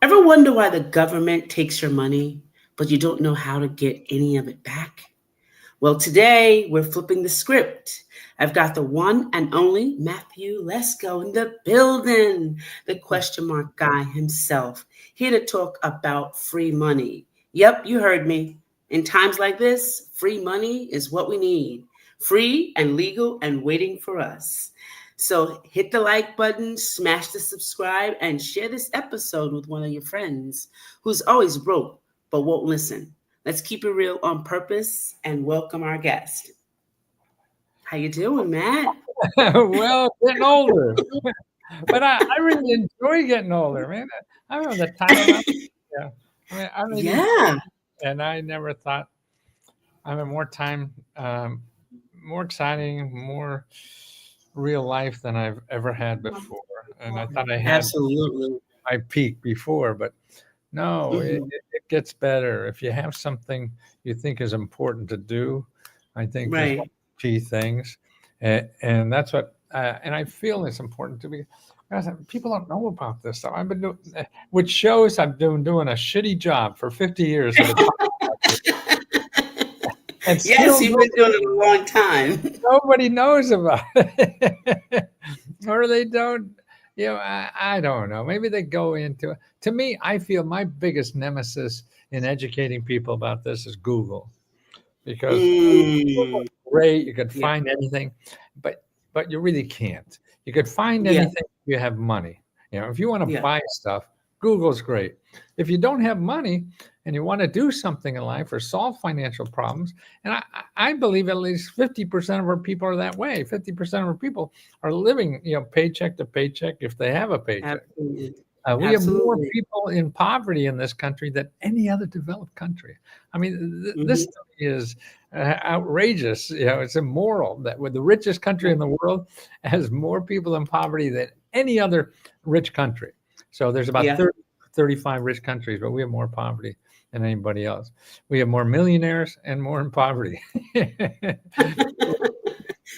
Ever wonder why the government takes your money, but you don't know how to get any of it back? Well, today we're flipping the script. I've got the one and only Matthew Lesko in the building, the question mark guy himself, here to talk about free money. Yep, you heard me. In times like this, free money is what we need. Free and legal and waiting for us. So hit the like button, smash the subscribe, and share this episode with one of your friends who's always broke but won't listen. Let's keep it real on purpose and welcome our guest. How you doing, Matt? Well, getting older, but I really enjoy getting older, man. I remember the time. Yeah, I really Yeah, and I never thought I mean more time, more exciting, more real life than I've ever had before. And I thought I had absolutely. my peak before, but no, Hmm. it gets better. If you have something you think is important to do, I think is one Right. of the key things. And that's what, and I feel it's important to be, guys, people don't know about this stuff. I've been doing, which shows I've been doing a shitty job for 50 years at a time, and Yes, still you've been doing it a long time. nobody knows about it. Or they don't, I don't know. Maybe they go into it. To me, I feel my biggest nemesis in educating people about this is Google, because Google's Mm, great. You could yeah, find anything, but you really can't. You could find yeah, anything if you have money. If you want to yeah. buy stuff, Google's great. If you don't have money and you want to do something in life or solve financial problems, and I believe at least 50% of our people are that way. 50% of our people are living, paycheck to paycheck if they have a paycheck. Absolutely. We have more Absolutely. people in poverty in this country than any other developed country. I mean, this Hmm. to me is outrageous. It's immoral that with the richest country in the world has more people in poverty than any other rich country. So there's about Yeah. 30, 35 rich countries, but we have more poverty than anybody else. We have more millionaires and more in poverty.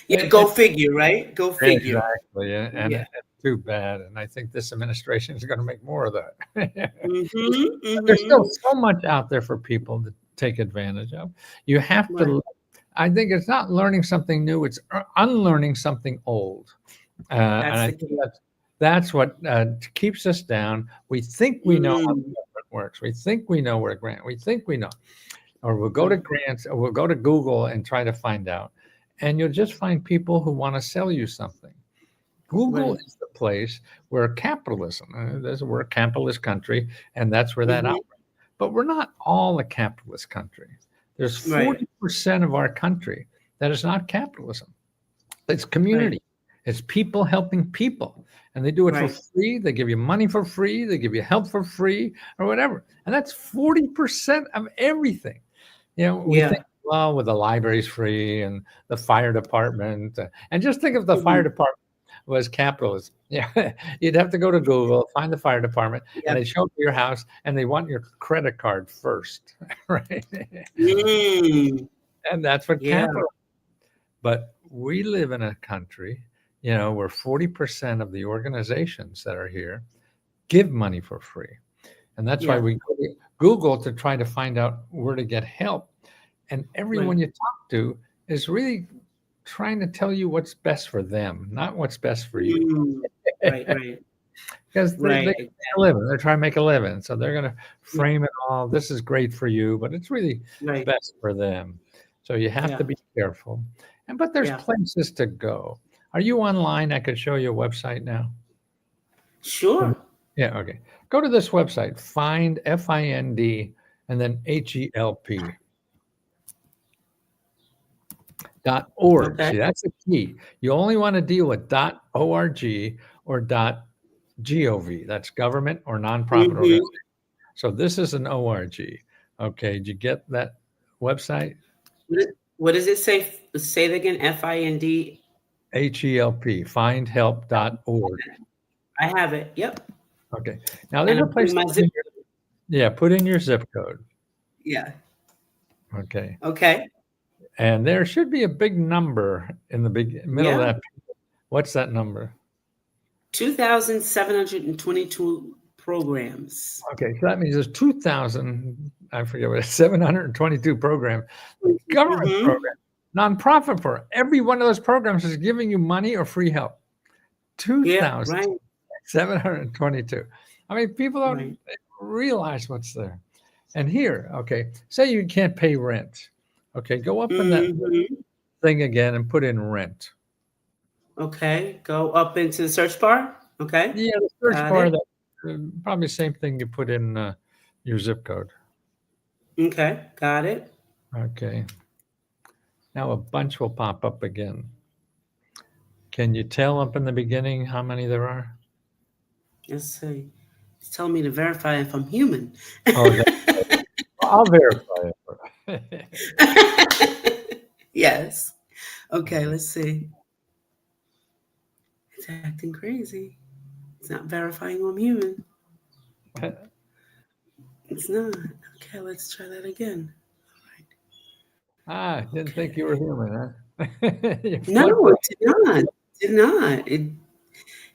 Yeah, And go figure, right? Go figure. exactly, and Yeah. it's too bad. And I think this administration is going to make more of that. Hmm. But there's still Hmm. so much out there for people to take advantage of. You have Right. to. I think it's not learning something new; it's unlearning something old. And That's I the think key. that's what keeps us down. We think we know how the Mm, government works. We think we know where to grant. We think we know, or we'll go to mm, grants, or we'll go to Google and try to find out. And you'll just find people who want to sell you something. Google right. is the place where capitalism, we're a capitalist country, and that's where that Hmm. operates. But we're not all a capitalist country. There's Right. 40% of our country that is not capitalism. It's Right. community. It's people helping people. And they do it for Right. free. They give you money for free. They give you help for free or whatever. And that's 40% of everything. We think, Yeah. well, with the libraries free and the fire department, and just think if the fire Hmm. department was capitalism. Yeah, you'd have to go to Google, find the fire department, and Yeah. they show up to your house and they want your credit card first, right? Mm, And that's what yeah. capital. But we live in a country, where 40% of the organizations that are here give money for free. And that's why Yeah. we go to Google to try to find out where to get help. And Right. everyone you talk to is really trying to tell you what's best for them, not what's best for you. Mm, right. Right. Because they Right. make a living. They're trying to make a living. So they're going to Yeah. frame it all. This is great for you, but it's really Right. best for them. So you have to Yeah. be careful. But there's Yeah. places to go. Are you online? I could show you a website now. Sure. Yeah, okay. Go to this website, find FIND and then HELP.org. Okay. See, that's the key. You only want to deal with .org or .gov. That's government or nonprofit Hmm. organization. So this is an org. Okay, did you get that website? What does it say? Say it again. FIND. HELP, findhelp.org. I have it. Yep. Okay. Now And there's a I'm place putting to my put zip. in put in your zip code. Yeah. Okay. Okay. And there should be a big number in the middle of Yeah. that. What's that number? 2,722 programs. Okay, so that means there's 2,000, I forget what, 722 programs, government Mm-hmm. programs, nonprofit for every one of those programs is giving you money or free help. Yeah, right, 2,722. I mean, people don't right. realize what's there. And here, okay, say you can't pay rent. Okay, go up in that Mm-hmm. thing again and put in rent. Okay, go up into the search bar. Okay, Yeah, the search got bar, it. that probably the same thing you put in your zip code. Okay, got it. Okay, now a bunch will pop up again. Can you tell up in the beginning how many there are? Let's see. It's telling me to verify if I'm human. Oh, that, I'll verify it. Yes. Okay, let's see. It's acting crazy. It's not verifying I'm human. It's not. Okay, let's try that again. Didn't think you Okay. were human, huh? You flipped No, it. it did not. Did not.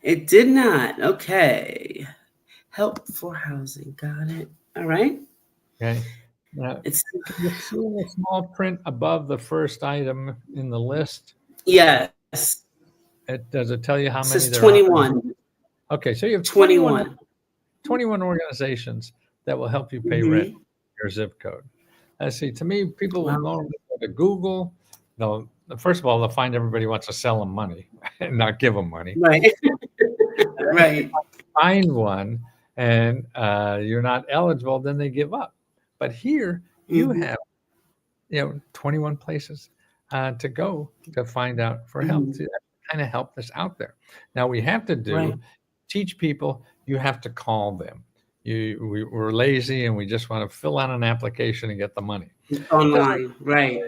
It did not. Okay. Help for housing. Got it. All right. Okay. Now, It's can you see in the small print above the first item in the list? yes. Does it tell you It how says many there are? 21. Okay, so you have 21. 21 organizations that will help you pay rent Mm-hmm. in your zip code. I see. To me, people will Wow. normally go to Google. They'll First of all, they'll find everybody wants to sell them money and not give them money. Right. Right. Find one and you're not eligible, then they give up. But here you Mm-hmm. have 21 places to go to find out for help. Mm-hmm. See, that kind of help that's out there. Now we have to Right. teach people. You have to call them. We're lazy and we just want to fill out an application and get the money. It's It doesn't. online. Right.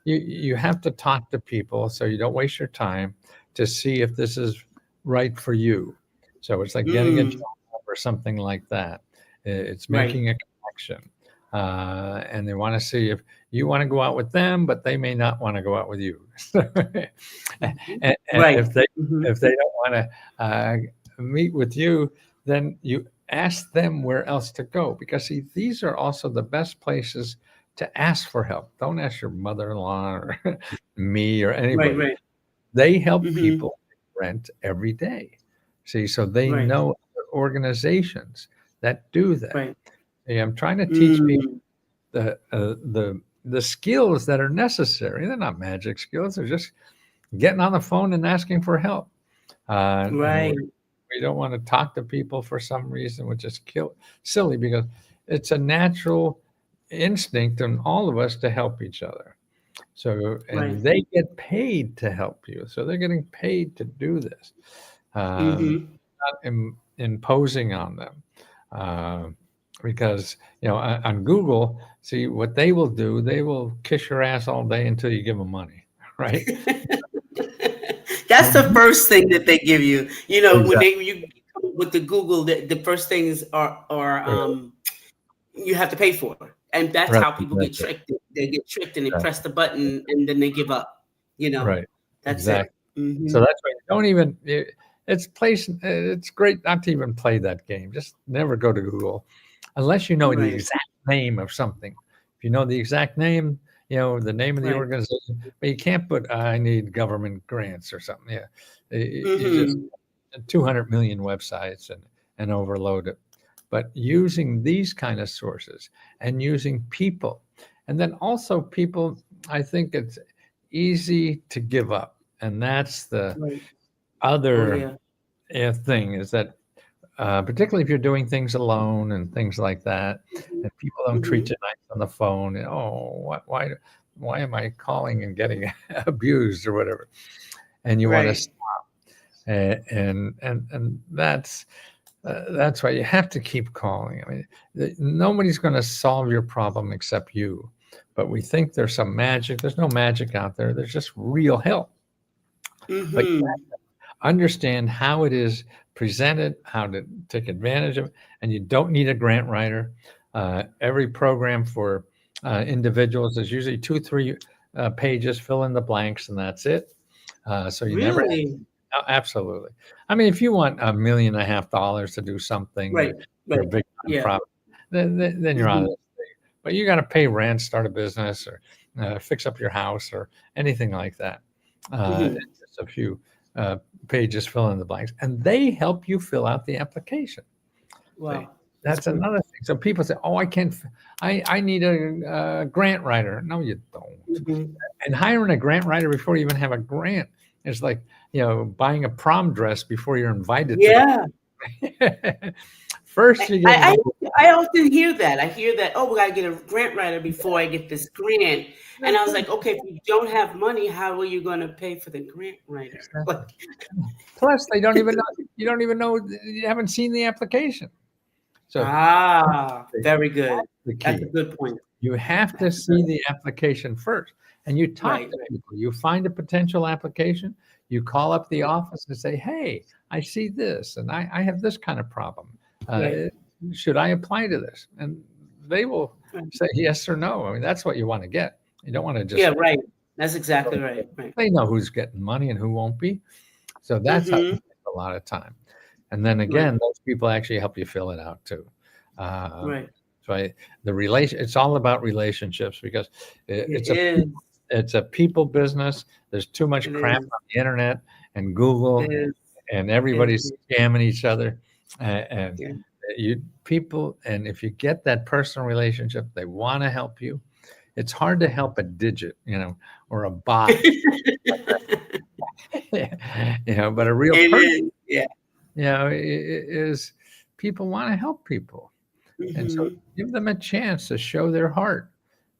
You have to talk to people so you don't waste your time to see if this is right for you. So it's like getting a Mm. job or something like that. It's Right. making a connection, and they want to see if you want to go out with them, but they may not want to go out with you. Mhm. And Right. Mm-hmm. if they don't want to meet with you, then you ask them where else to go, because see, these are also the best places to ask for help. Don't ask your mother-in-law or me or Right. anybody. Right. They help Mm-hmm. people rent every day. See, so they Right. know other organizations that do that. Right. Hey, I'm trying to teach people Mm. the skills that are necessary. They're not magic skills. They're just getting on the phone and asking for help. And Right. we don't want to talk to people for some reason, which is silly, because it's a natural instinct in all of us to help each other. So, Right. and they get paid to help you. So they're getting paid to do this. Mm-hmm. Not imposing on them. Uh, because, on Google, see what they will do, they will kiss your ass all day until you give them money, right? That's the Mhm. first thing that they give you. You know, when Exactly. you come up with the Google, the first things are you have to pay for, and that's Right. how people get Exactly. tricked. They get tricked and they Right. press the button and then they give up. You know, Right. that's it. Exactly. Hmm. So that's why you don't even. It's great not to even play that game. Just never go to Google unless you know the Right. exact name of something. If you know the exact name, the name of the Right. organization, but you can't put I need government grants or something. Yeah, you just Hmm. 200 million websites and overload it. But using these kind of sources and using people, and then also people, I think it's easy to give up, and that's the Right. Oh other yeah. thing is that particularly if you're doing things alone and things like that, Hmm. and people don't treat Hmm. you nice on the phone, and, oh, why am I calling and getting abused or whatever? And you want to, Right. and that's why you have to keep calling. I mean, nobody's going to solve your problem except you. But we think there's some magic. There's no magic out there. There's just real help. But Hmm. understand how it is presented, how to take advantage of it, and you don't need a grant writer. Every program for individuals is usually 2, 3 pages, fill in the blanks, and that's it. So you never have Really? Absolutely. I mean, if you want $1.5 million to do something, Right. and you're a Right. big Yeah. nonprofit, then you're on Hmm. this thing. But you got to pay rent, start a business, or fix up your house, or anything like that. Hmm. It's just a few uh, pages, fill in the blanks, and they help you fill out the application. See, Wow. That's that's good. another thing. So people say, "Oh, I can't. I need a grant writer." No, you don't. Hmm. And hiring a grant writer before you even have a grant is like, buying a prom dress before you're invited to Yeah. the first you get I, invited. I often hear that. I hear that, oh, we got to get a grant writer before I get this grant. And I That's was it. like, okay, if you don't have money, how are you going to pay for the grant writer? Like, Exactly. Plus, they don't even know you don't even know you haven't seen the application. So very good. that's the That's a key. good point. You have to That's see good. the application first, and you talk Right, to people. You find a potential application. You call up the right, office and say, "Hey, I see this, and I have this kind of problem. right, Uh, should I apply to this?" And they will right. say yes or no. I mean, that's what you want to get. You don't want to just. Yeah, right. That's exactly right. Right. They know who's getting money and who won't be. So that's how it Mm-hmm. takes a lot of time. And then Right, again, those people actually help you fill it out too. Uh, right. so it's all about relationships because it, It it's a is. it's a people business. There's too much It crap is. on the internet and It Google, is. and It everybody's is. scamming each other. And Yeah. you people, and if you get that personal relationship, they want to help you. It's hard to help a digit, or a bot, but a real It person, is. Yeah. is people want to help people. And so Mm-hmm. give them a chance to show their heart.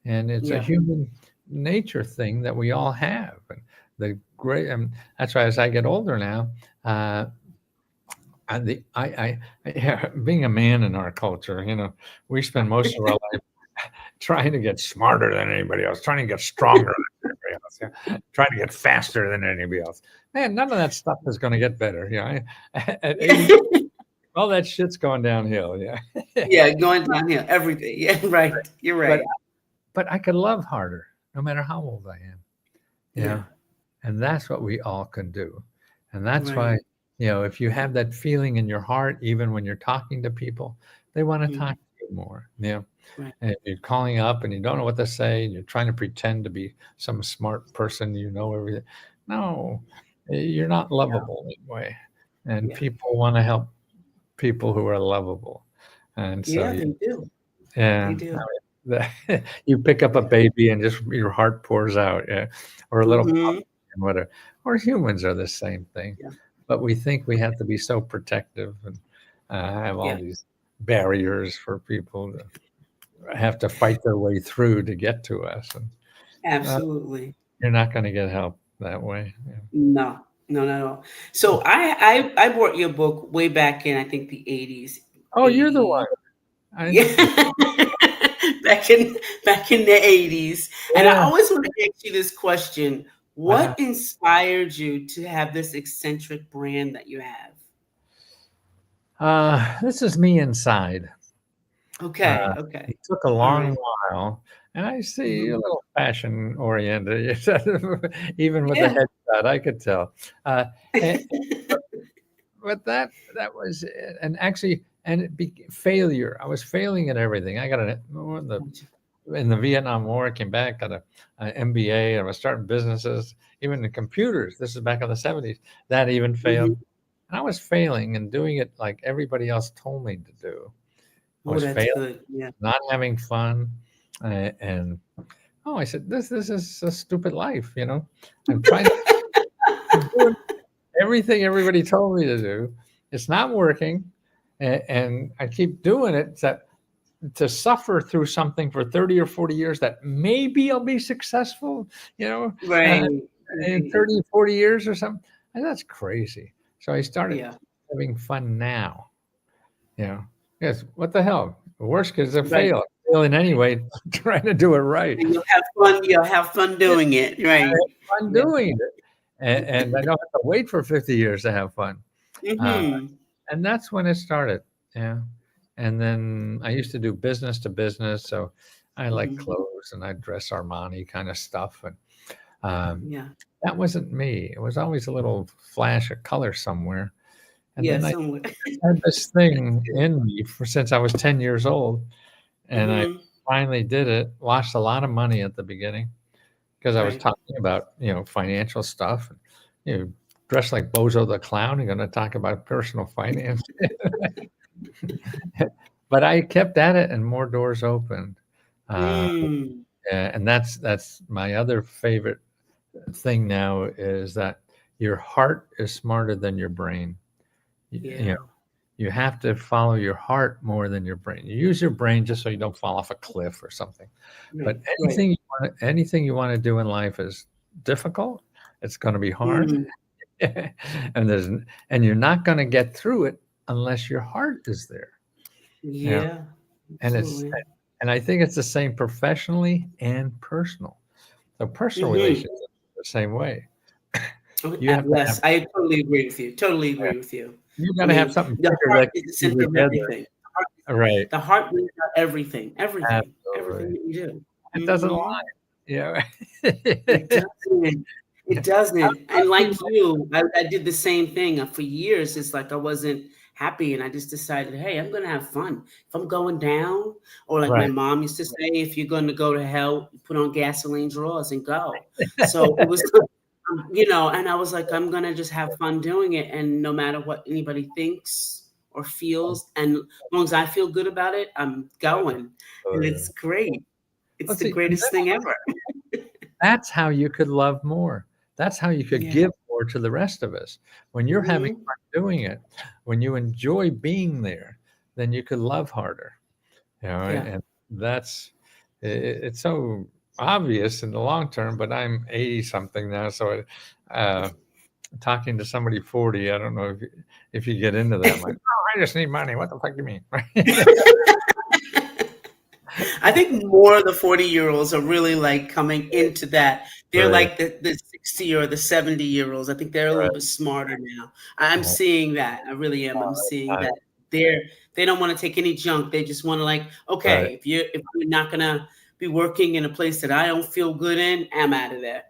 And it's a Yeah. human nature thing that we all have. And that's why as I get older now, uh, being a man in our culture, we spend most of our life trying to get smarter than anybody else, trying to get stronger than anybody else, trying to get faster than anybody else. Man, none of that stuff is going to get better. At 80, all that shit's going downhill. Yeah. Yeah, going downhill. Everything. Yeah, right. You're but right. but I could love harder no matter how old I am. Yeah. Yeah. And that's what we all can do. And that's Right. why, if you have that feeling in your heart, even when you're talking to people, they want to talk Mhm. to you more. Yeah. Right. And if you're calling up and you don't know what to say, and you're trying to pretend to be some smart person, everything. No, you're not Yeah. lovable anyway. And Yeah. people want to help people who are lovable. And so, Yeah, they do. They yeah, do. you pick up a Yeah. baby and just your heart pours out, yeah, or a little puppy Mhm. and whatever. Or humans are the same thing, Yeah. but we think we have to be so protective and have all Yeah. these barriers for people to have to fight their way through to get to us, and uh, Absolutely. you're not going to get help that way. Yeah. No. No, not at all. So I bought your book way back in I think the 80s. Oh, you're the one. 80. I Yeah. didn't see. back in the 80s. And I Yeah. always want to ask you this question. Uh-huh. What inspired you to have this eccentric brand that you have? This is me inside. Okay, okay. It took a All long right. while, and I see a Mhm. little fashion oriented, even with the Yeah. headshot, I could tell. And, but that was it. And actually, and failure. I was failing at everything. I got in the Vietnam War. I came back, got a MBA. I was starting businesses, even in computers. This is back in the 70s. That even failed. Mhm. And I was failing and doing it like everybody else told me to do. I Oh, was that's failing, good. Yeah. not having fun, and oh, I said, this is a stupid life. I'm trying to I'm doing everything everybody told me to do. It's not working, and I keep doing it to suffer through something for 30 or 40 years that maybe I'll be successful, Right. in Right. 30 or 40 years or something. And that's crazy. So I started Yeah. having fun now. You know, yes. What the hell? The worst is to Right. fail. Failing anyway, trying to do it right. And you'll have fun. You'll have fun Yeah, doing it. Right. fun Yeah. doing it, and I don't have to wait for 50 years to have fun. Uh, Hmm. and that's when it started. Yeah. And then I used to do business to business, so I like Hmm. clothes and I dress Armani kind of stuff, and Um, Yeah. that wasn't me. It was always a little flash of color somewhere. And Yeah. then I Somewhere. had this thing in me for since I was 10 years old, and I Hmm. finally did it. Lost a lot of money at the beginning because I was Right. talking about financial stuff. You know, dressed like Bozo the Clown. You're going to talk about personal finance, but I kept at it, and more doors opened. Uh, Mm. and that's my other favorite thing now is that your heart is smarter than your brain. You know, Yeah. you have to follow your heart more than your brain. You use your brain just so you don't fall off a cliff or something. But Right. Right. anything you want to do in life is difficult. It's going to be hard, Hmm. and and you're not going to get through it unless your heart is there. You know, Yeah. and it's Absolutely. and I think it's the same professionally and personal. So personal Hmm. relationships are the same way. You have to have Yes, I totally agree with you. Totally agree with you. you I got to have mean, something the bigger heart that is the keeps you center of together. everything. Right. The heart brings out everything, everything, everything Absolutely. that you do. It doesn't lie. Hmm. Yeah. It doesn't. It doesn't. And like you, I did the same thing for years. It's like I wasn't happy, and I just decided, hey, I'm gonna have fun. If I'm going down, or like my Right. mom used to say, if you're gonna go to hell, put on gasoline drawers and go. So it was, and I was like, I'm gonna just have fun doing it, and no matter what anybody thinks or feels, and as long as I feel good about it, I'm going, and it's Absolutely. great. It's Let's the see, and greatest thing ever. that's how you could love more. That's how you could Yeah. give more to the rest of us. When you're having Hmm. fun doing it, when you enjoy being there, then you could love harder. Yeah. And that's it's so obvious in the long term, but I'm 80 something now, so uh, talking to somebody 40, I don't know if you get into that. I'm like, oh, I just need money. What the fuck do you mean? I think more of the 40-year-olds are really like coming into that. They're Right, like the 60 or the 70-year-olds. I think they're a little right. bit smarter now. I'm Uh, seeing that. I really am. I'm seeing uh, that they don't want to take any junk. They just want to like, right. okay, if you're not gonna be working in a place that I don't feel good in, I'm out of there.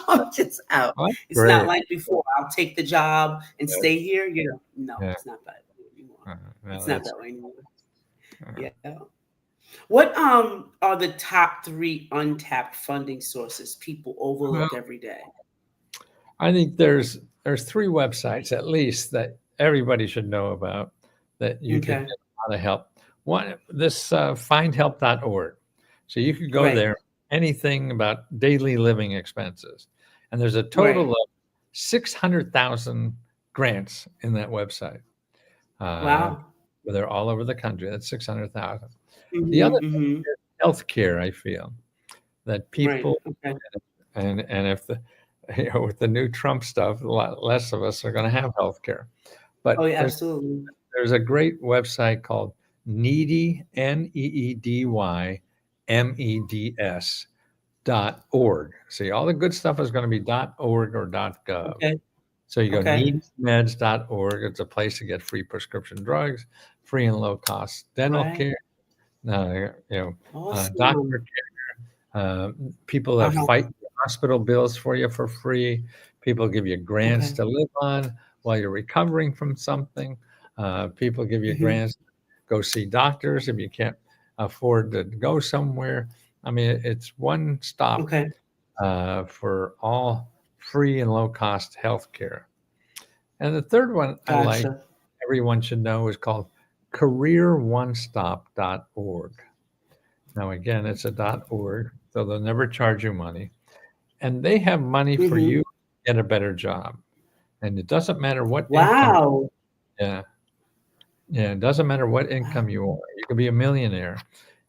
I'm just out. Well, that's It's not great. like before. I'll take the job and Yeah, stay here. No, yeah. it's not that way anymore. No, It's not that's that way anymore. uh, Yeah. What are the top three untapped funding sources people well, overlook every day? I think there's three websites at least that everybody should know about that you could Okay. get a lot of help. One, this findhelp.org. So you could go Right. there, anything about daily living expenses. And there's a total Right. of 600,000 grants in that website. Uh, Wow. they're all over the country. That's 600,000. The other Mm-hmm, thing mm-hmm. is healthcare, I feel, that Right. people Okay. and if the with the new Trump stuff, a lot less of us are going to have health care. Oh, But yeah, absolutely. there's a great website called Needy NEEDYMEDS.org. See, all the good stuff is going to be .org or .gov. Okay. So you go Okay. needymeds.org. It's a place to get free prescription drugs, free and low cost dental Right. care, doctor Awesome. uh, people that Uh-huh. fight hospital bills for you for free. People give you grants Okay. to live on while you're recovering from something. People give you Hmm. grants to go see doctors if you can't afford to go somewhere. I mean, it's one stop Okay. for all free and low cost health care. And the third one I like, Gotcha. everyone should know, is called careeronestop.org. Now, again, it's a .org, so they'll never charge you money, and they have money for Hmm. you to get a better job. And it doesn't matter what income. Wow. Yeah, yeah, it doesn't matter what Wow. income you are. You could be a millionaire,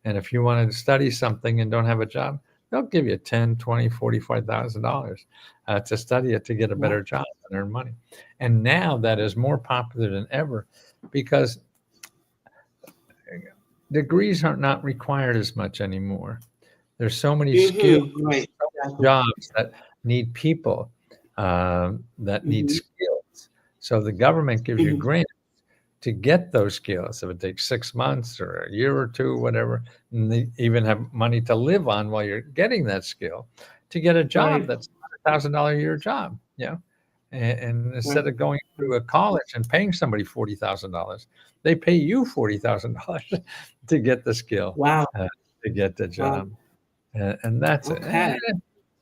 and if you want to study something and don't have a job, they'll give you 10, 20, $45,000 to study it to get a Wow. better job and earn money. And now that is more popular than ever because degrees are not required as much anymore. There's so many skills, Hmm. Right. so many Exactly. jobs that need people, that need Hmm. skills. So the government gives you Hmm. grants to get those skills. If it takes 6 months or a year or two, whatever, and they even have money to live on while you're getting that skill to get a job Right. that's $40,000 a year job. And instead Right. of going through a college and paying somebody $40,000, they pay you $40,000 to get the skill, Wow. uh, to get the Wow. job, and that's it. Okay.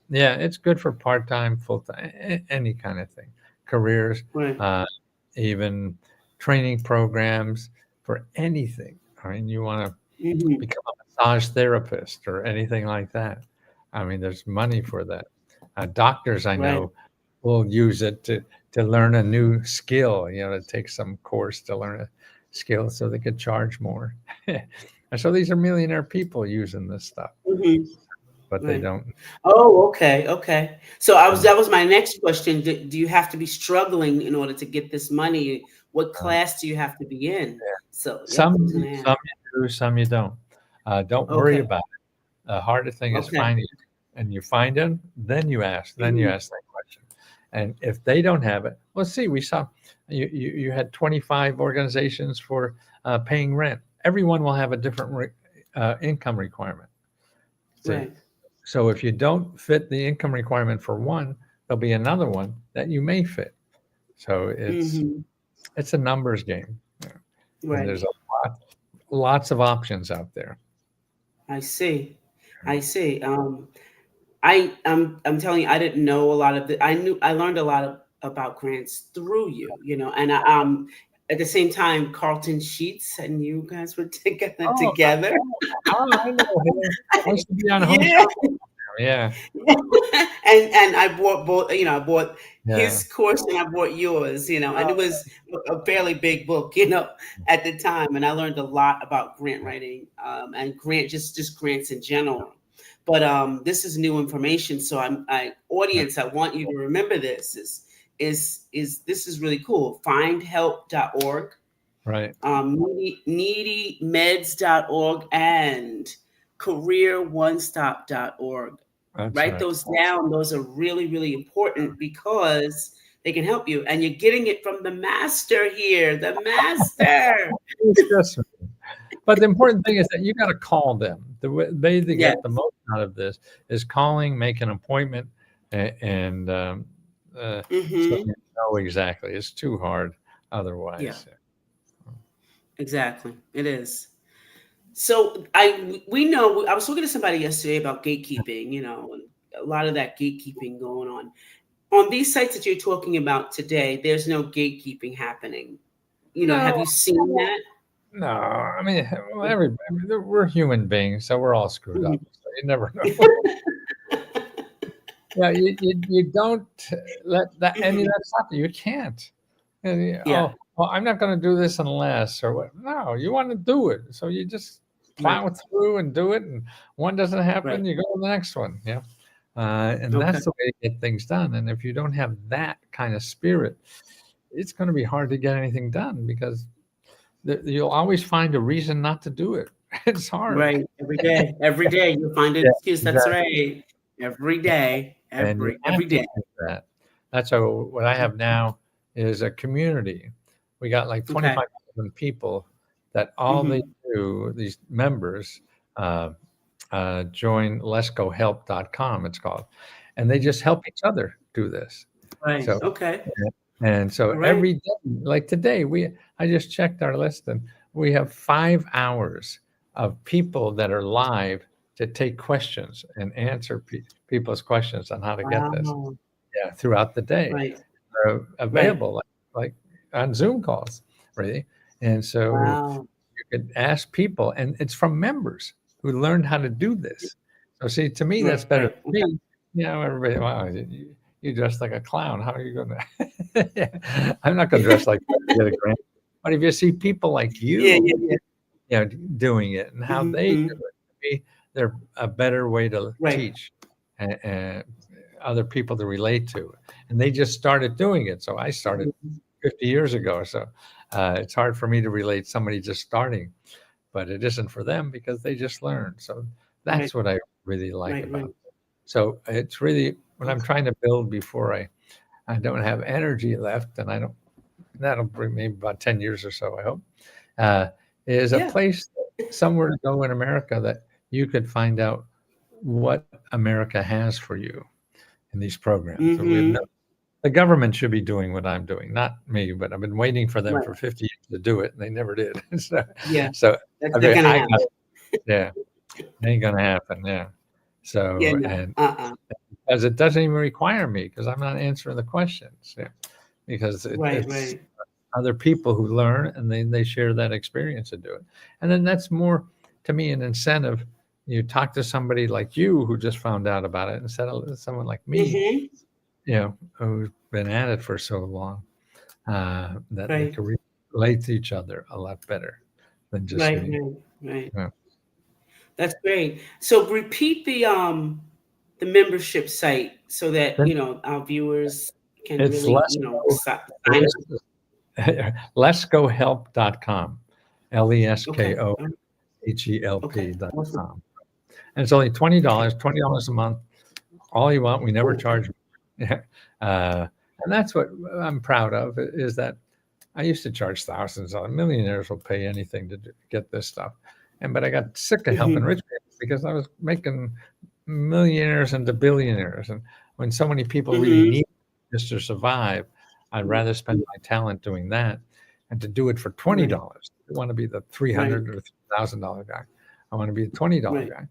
Yeah, it's good for part time, full time, any kind of thing, careers, Right. uh, even training programs for anything. I mean, you want to Hmm. become a massage therapist or anything like that. I mean, there's money for that. Doctors I Right. know will use it to learn a new skill, to take some course to learn a skill so they could charge more. And so these are millionaire people using this stuff, Hmm. but they Right. don't. Oh, okay. Okay. So uh, that was my next question. Do you have to be struggling in order to get this money? What uh, class do you have to be in? yeah. So, yep, I was Some going to ask. some you do, some you don't. Don't worry Okay. about it. The hardest thing is Okay. finding it, and you find them, then you ask, Hmm. that question. And if they don't have it, let's see. We saw you had 25 organizations for paying rent. Everyone will have a different income requirement. So, Right. so if you don't fit the income requirement for one, there'll be another one that you may fit. So Hmm. it's a numbers game, and Right. there's lots of options out there. I see. I see. I'm telling you, I didn't know a lot of the. I learned a lot about grants through you, and at the same time, Carlton Sheets and you guys were together. Oh, Together. I know him. I used to be on home Yeah. shopping. Yeah, And I bought both. I bought yeah. his course and I bought yours. And it Oh, was a fairly big book. At the time, and I learned a lot about grant writing and just grants in general. But this is new information, so audience, I want you to remember this is this is really cool. Findhelp.org, right. needymeds.org, and careeronestop.org. That's Write right. those down. Those are really, really important because they can help you. And you're getting it from the master here, the master. It's just, but the important thing is that you got to call them. The way they Yes. get the most out of this is calling, make an appointment, and so Hmm. you know exactly. It's too hard Yeah, otherwise. exactly. It is. So we know, I was talking to somebody yesterday about gatekeeping, and a lot of that gatekeeping going on. On these sites that you're talking about today, there's no gatekeeping happening. Have No, you seen that? no. I mean, well, we're human beings, so we're all screwed up. Mhm. So you never know. Yeah, you don't let that any of Mhm. that stuff. You can't. Yeah, Well, I'm not going to do this unless or what. No, you want to do it, so you just right, plow through and do it. And one doesn't right. happen, you go to the next one. Yeah, and Okay, that's the way to get things done. And if you don't have that kind of spirit, it's going to be hard to get anything done because you'll always find a reason not to do it. It's hard. right. Every day you'll find an Yeah, excuse. That's exactly. right. Every day, And you every have to day. do that. That's so what I have now is a community. We got like Okay. 25,000 people that all they Hmm. do, these members, uh, join leskohelp.com, it's called, and they just help each other do this. Right. So, Okay. and so All right. every day, like today, I just checked our list and we have 5 hours of people that are live to take questions and answer people's questions on how to get this. Wow. Yeah, throughout the day, Right. Right. available like on Zoom calls, really. And so Wow. you could ask people, and it's from members who learned how to do this. So see, to me, that's better Right. than Okay. me. Everybody, wow, you dress like a clown. How are you going to? Yeah, I'm not going to dress like that to get a grant. But if you see people like Yeah. you, Yeah. Yeah. doing it and how they do it, Hmm. to me, they're a better way to Right. teach and other people to relate to. And they just started doing it. So I started Mhm. 50 years ago. So it's hard for me to relate somebody just starting, but it isn't for them because they just learned. So Right. that's what I really like Right. about Right. it. So it's really what I'm Okay. trying to build before I don't have energy left, and I don't. That'll bring me about 10 years or so, I hope. Uh, is a Yeah. place somewhere to go in America that you could find out what America has for you in these programs. So Mm-hmm. the government should be doing what I'm doing, not me, but I've been waiting for them Right. for 50 years to do it, and they never did. so, Yeah. so That's I not mean, gonna I happen. got, yeah, ain't gonna happen. Yeah. Yeah. So, No. and Uh-uh. as it doesn't even require me because I'm not answering the questions. Yeah. Because Right. it's Right. other people who learn and they share that experience and do it. And then that's more to me an incentive. You talk to somebody like you who just found out about it instead of someone like me, Mm-hmm. who's been at it for so long, that they Right. can relate to each other a lot better than just Right. me. Right. Right. Yeah. That's great. So repeat the membership site so that Then our viewers can it's really sign up. leskohelp.com, Okay. leskohelp.com. Okay. Awesome. And it's only Okay. $20 a month. All you want. We never Cool. charge. Yeah. And that's what I'm proud of is that I used to charge thousands. Millionaires will pay anything to get this stuff. But I got sick of helping Mm-hmm. rich people because I was making millionaires into billionaires. And when so many people really Mm-hmm. need just to survive, I'd rather spend my talent doing that and to do it for Right. $20. I want to be the Right. $300 or $1,000 guy. I want to be the $20 Right. guy.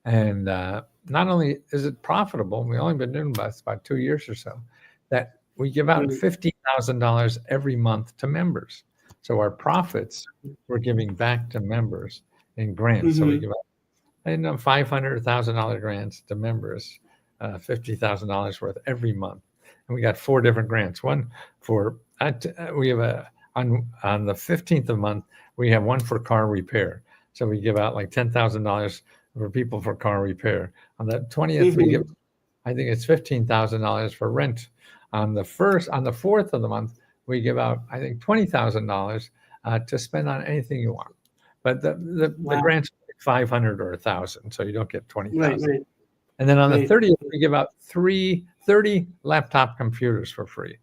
And not only is it profitable, we've only been doing about 2 years or so, that we give out Right. $50,000 every month to members. So our profits we're giving back to members in grants. So we Mm-hmm. give out $500,000 grants to members, $50,000 worth every month. And we got 4 different grants. One for we have on the 15th of the month we have one for car repair. So we give out like $10,000 for people for car repair. On the 20th we Mm-hmm. give, I think it's $15,000 for rent. On the 4th of the month we give out I think $20,000 to spend on anything you want. But the Wow. grants are 500 or 1,000, so you don't get Right. 20,000. Right. And then on the Right. 30th, we give out 30 laptop computers for free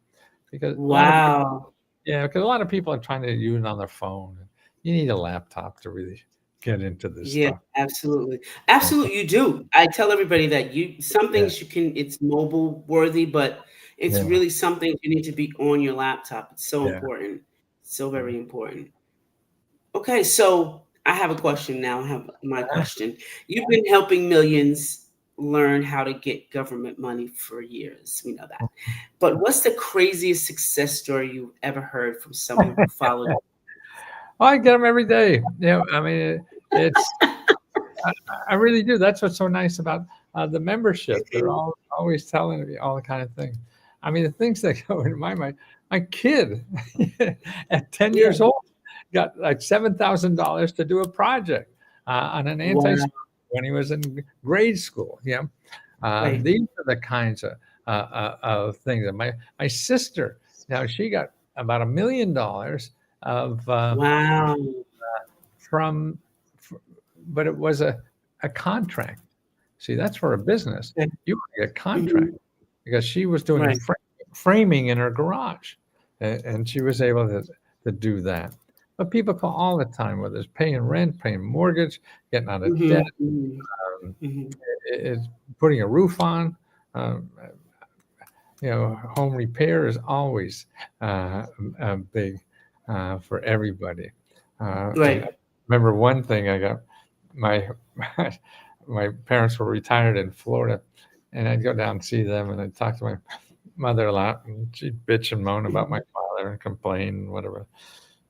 because a lot of people, Wow. because a lot of people are trying to use it on their phone. You need a laptop to really get into this Yeah, stuff. absolutely. Yeah, Absolutely, you do. I tell everybody that some yeah, things it's mobile worthy, but it's yeah, really something you need to be on your laptop. It's so yeah. important. So very important. Okay, so I have a question now. I have my question. You've been helping millions learn how to get government money for years. We know that. But what's the craziest success story you've ever heard from someone who followed? I get them every day. I mean, it's I really do. That's what's so nice about the membership. They're always telling me all the kind of things. I mean, the things that go into my mind. My kid at 10 Yeah. years old got like $7,000 to do a project on an Wow. when he was in grade school. Right. These are the kinds of things. And my sister, now she got about $1 million of Wow. from, but it was a contract. See, that's for a business. Okay. You want to get a Mhm. contract because she was doing Right. framing in her garage, and she was able to do that. But people call all the time, whether it's paying rent, paying mortgage, getting out of debt, Mhm. Mhm. um, Mhm. it's putting a roof on. Um, home repair is always big for everybody. And I Right. remember one thing I got my my parents were retired in Florida, and I'd go down and see them, and I'd talk to my mother a lot, and she'd bitch and moan about my father and complain and whatever.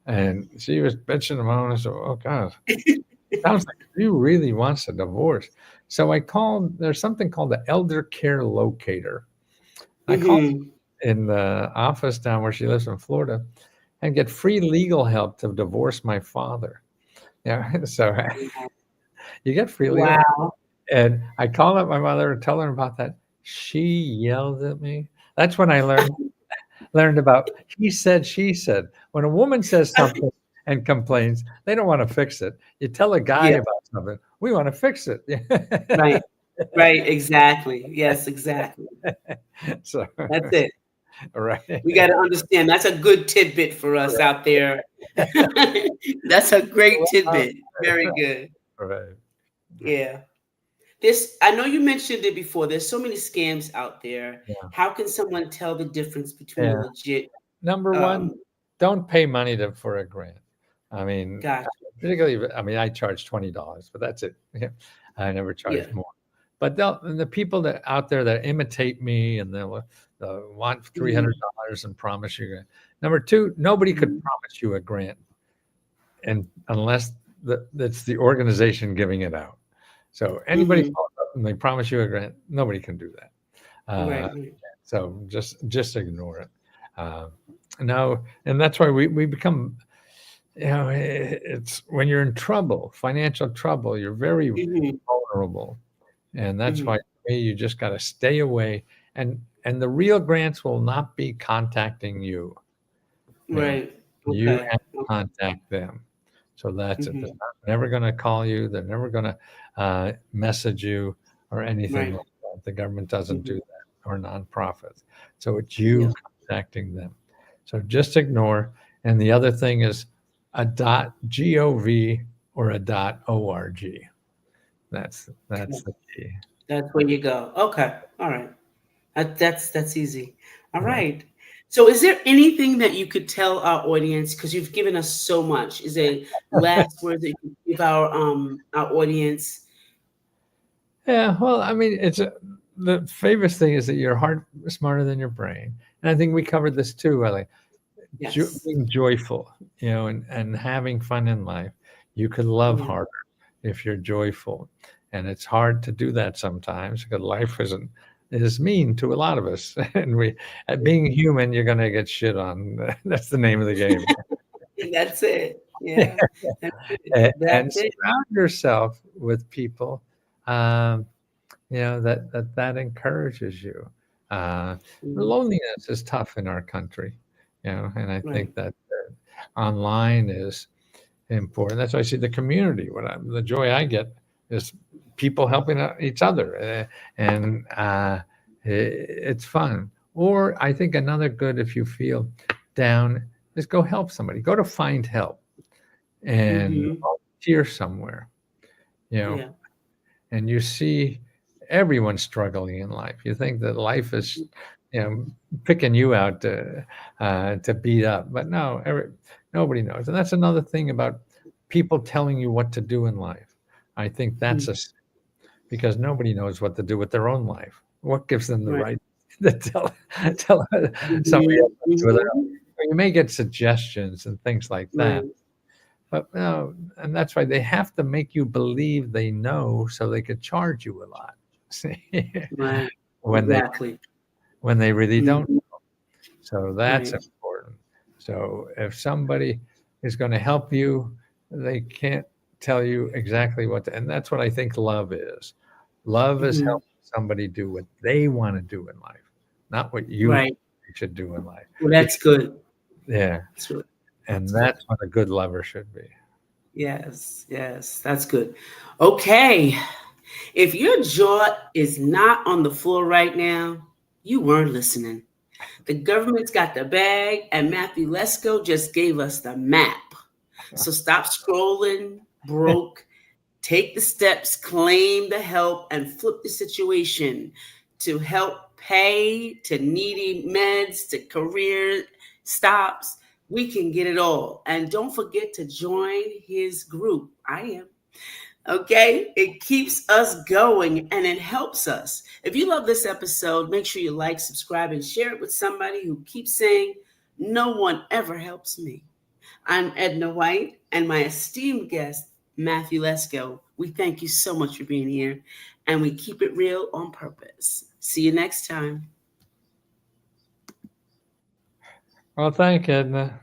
And she was bitching and moaning. I said, "Oh God, sounds like she really wants a divorce." So I called. There's something called the Elder Care Locator. I called Mhm. in the office down where she lives in Florida and get free legal help to divorce my father. Yeah, so you get free legal help. Wow. And I called up my mother and tell her about that. She yelled at me. That's when I learned about he said, she said. When a woman says something and complains, they don't want to fix it. You tell a guy Yeah. about something, we want to fix it. Right. Right. Exactly. Yes. Exactly. So, That's it. right. We got to understand. That's a good tidbit for us out there. That's a great tidbit. Very good. Right. Yeah. This, I know you mentioned it before. There's so many scams out there. Yeah. How can someone tell the difference between a Yeah. legit? Number one, Um, don't pay money for a grant. I mean, gotcha. particularly, I mean, I charge $20, but that's it. Yeah. I never charge Yeah. more. But the people that out there that imitate me and they'll want Mhm. $300 and promise you a grant. Number two, nobody could Mhm. promise you a grant, and unless that's the organization giving it out. So anybody Mhm. calls up and they promise you a grant, nobody can do that. Uh, Right. Right. so just ignore it. Uh, no, and that's why we become, it's when you're in trouble, financial trouble, you're very Mhm. vulnerable, and that's why Mhm. to me, you just got to stay away. And the real grants will not be contacting you. Right. You Okay. have to Okay. contact them. So that's it. They're Mhm. never going to call you. They're never going to message you or anything Right. like that. The government doesn't do Mhm. that, or nonprofits. So it's you Yeah. contacting them. So just ignore. And the other thing is a .gov or a .org. That's Okay. the key. That's where you go. Okay. All right. That's easy. All Yeah. right. So, is there anything that you could tell our audience? Because you've given us so much. Is there last words that you could give our audience? Yeah, well, I mean, the famous thing is that your heart is smarter than your brain, and I think we covered this too, Ellie. Yes. Being joyful, and having fun in life. You could love Yeah. harder if you're joyful, and it's hard to do that sometimes because life is mean to a lot of us, and at being human, you're going to get shit on. That's the name of the game. That's it. Yeah. That's it. And That's it. surround yourself with people. Um, that encourages you. Uh, Mhm. Loneliness is tough in our country, and I think Right. that online is important. That's why I see the community. The joy I get is people helping each other, and it's fun. Or I think another good, if you feel down, is go help somebody. Go to find help and Hmm. volunteer somewhere. You know, Yeah. and you see everyone struggling in life. You think that life is, you know, picking you out to beat up, but no, nobody knows. And that's another thing about people telling you what to do in life. I think that's Mhm. a because nobody knows what to do with their own life. What gives them the Right. right to tell somebody Hmm. else what to do with their own? Hmm. You may get suggestions and things like that, Right. but no, and that's why they have to make you believe they know so they could charge you a lot. See, Right. when they Exactly. when they really don't. Hmm. So that's Right. important. So if somebody is going to help you, they can't tell you exactly what to, and that's what I think love is. Love is Hmm. helping somebody do what they want to do in life, not what you think Right. they should do in life. Well, Because, that's good. yeah, That's really, and that's good. that's what a good lover should be. Yes. Yes. That's good. Okay. If your jaw is not on the floor right now, you weren't listening. The government's got the bag, and Matthew Lesko just gave us the map. So stop scrolling, broke, take the steps, claim the help, and flip the situation to help pay, to needy meds, to career stops. We can get it all. And don't forget to join his group. I am. Okay, it keeps us going and it helps us. If you love this episode, make sure you like, subscribe, and share it with somebody who keeps saying, "No one ever helps me." I'm Edna White, and my esteemed guest, Matthew Lesko. We thank you so much for being here, and we keep it real on purpose. See you next time. Well, thank you, Edna.